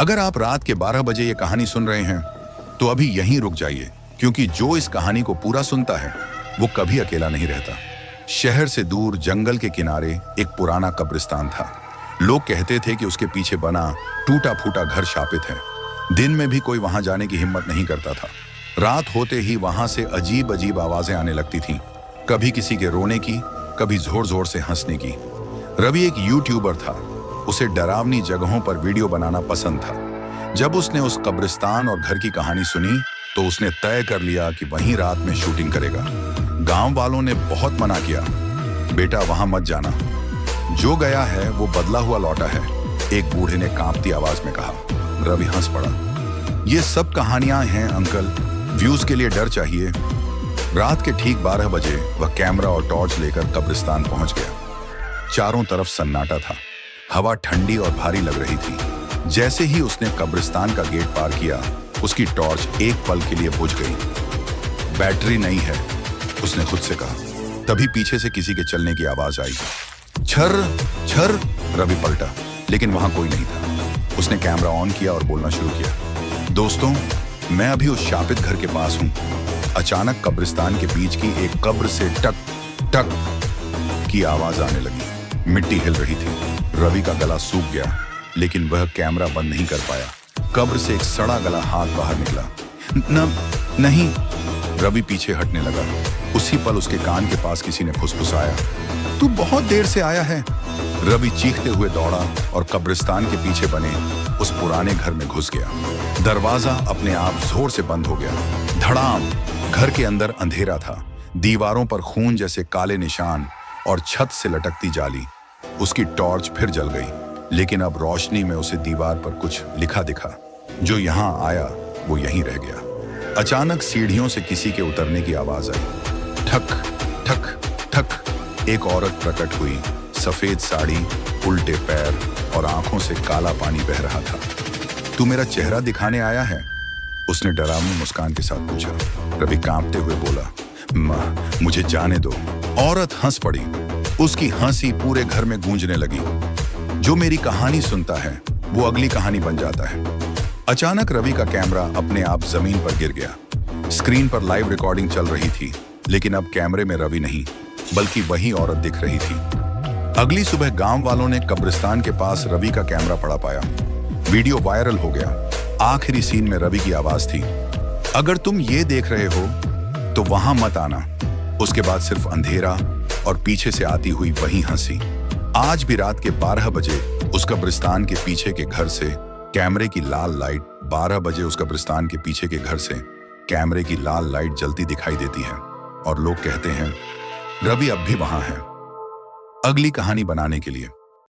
अगर आप रात के 12 बजे ये कहानी सुन रहे हैं तो अभी यहीं रुक जाइए, क्योंकि जो इस कहानी को पूरा सुनता है वो कभी अकेला नहीं रहता। शहर से दूर जंगल के किनारे एक पुराना कब्रिस्तान था। लोग कहते थे कि उसके पीछे बना टूटा फूटा घर शापित है। दिन में भी कोई वहां जाने की हिम्मत नहीं करता था। रात होते ही वहां से अजीब अजीब आवाजें आने लगती थीं, कभी किसी के रोने की, कभी जोर जोर से हंसने की। रवि एक यूट्यूबर था। उसे डरावनी जगहों पर वीडियो बनाना पसंद था। जब उसने उस कब्रिस्तान और घर की कहानी सुनी तो उसने तय कर लिया कि वहीं रात में शूटिंग करेगा। गांव वालों ने बहुत मना किया, बेटा वहां मत जाना, जो गया है वो बदला हुआ लौटा है, एक बूढ़े ने कांपती आवाज में कहा। रवि हंस पड़ा। ये सब कहानियां हैं अंकल, व्यूज के लिए डर चाहिए। रात के ठीक 12 बजे वह कैमरा और टॉर्च लेकर कब्रिस्तान पहुंच गया। चारों तरफ सन्नाटा था, हवा ठंडी और भारी लग रही थी। जैसे ही उसने कब्रिस्तान का गेट पार किया, उसकी टॉर्च एक पल के लिए बुझ गई। बैटरी नहीं है, उसने खुद से कहा। तभी पीछे से किसी के चलने की आवाज आई। छर छर। रवि पलटा, लेकिन वहां कोई नहीं था। उसने कैमरा ऑन किया और बोलना शुरू किया। दोस्तों, मैं अभी उस शापित घर के पास हूं। अचानक कब्रिस्तान के बीच की एक कब्र से टक टक की आवाज आने लगी। मिट्टी हिल रही थी। रवि का गला सूख गया, लेकिन वह कैमरा बंद नहीं कर पाया। कब्र से एक सड़ा गला हाथ बाहर निकला। नहीं। रवि पीछे हटने लगा। उसी पल उसके कान के पास किसी ने फुसफुसाया, तू बहुत देर से आया है। रवि चीखते हुए दौड़ा और कब्रिस्तान के पीछे बने उस पुराने घर में घुस गया। दरवाजा अपने आप जोर से बंद हो गया। धड़ाम। घर के अंदर अंधेरा था, दीवारों पर खून जैसे काले निशान और छत से लटकती जाली। उसकी टॉर्च फिर जल गई, लेकिन अब रोशनी में उसे दीवार पर कुछ लिखा दिखा। जो यहां आया वो यहीं रह गया। अचानक सीढ़ियों से किसी के उतरने की आवाज आई। ठक ठक ठक। एक औरत प्रकट हुई। सफेद साड़ी, उल्टे पैर और आंखों से काला पानी बह रहा था। तू मेरा चेहरा दिखाने आया है? उसने डरावनी मुस्कान के साथ पूछा। रवि कांपते हुए बोला, मुझे जाने दो। औरत हंस पड़ी। उसकी हंसी पूरे घर में गूंजने लगी। जो मेरी कहानी सुनता है वो अगली कहानी बन जाता है। अचानक रवि का कैमरा अपने आप जमीन पर गिर गया। स्क्रीन पर लाइव रिकॉर्डिंग चल रही थी, लेकिन अब कैमरे में रवि नहीं, बल्कि वही औरत दिख रही थी। अगली सुबह गांव वालों ने कब्रिस्तान के पास रवि का कैमरा पड़ा पाया। वीडियो वायरल हो गया। आखिरी सीन में रवि की आवाज थी, अगर तुम ये देख रहे हो तो वहां मत आना। उसके बाद सिर्फ अंधेरा और पीछे से आती हुई वही हंसी। आज भी रात के 12 बजे उस कब्रिस्तान के पीछे के घर से कैमरे की लाल लाइट 12 बजे उस कब्रिस्तान के पीछे के घर से कैमरे की लाल लाइट जलती दिखाई देती है, और लोग कहते हैं रवि अब भी वहां है, अगली कहानी बनाने के लिए।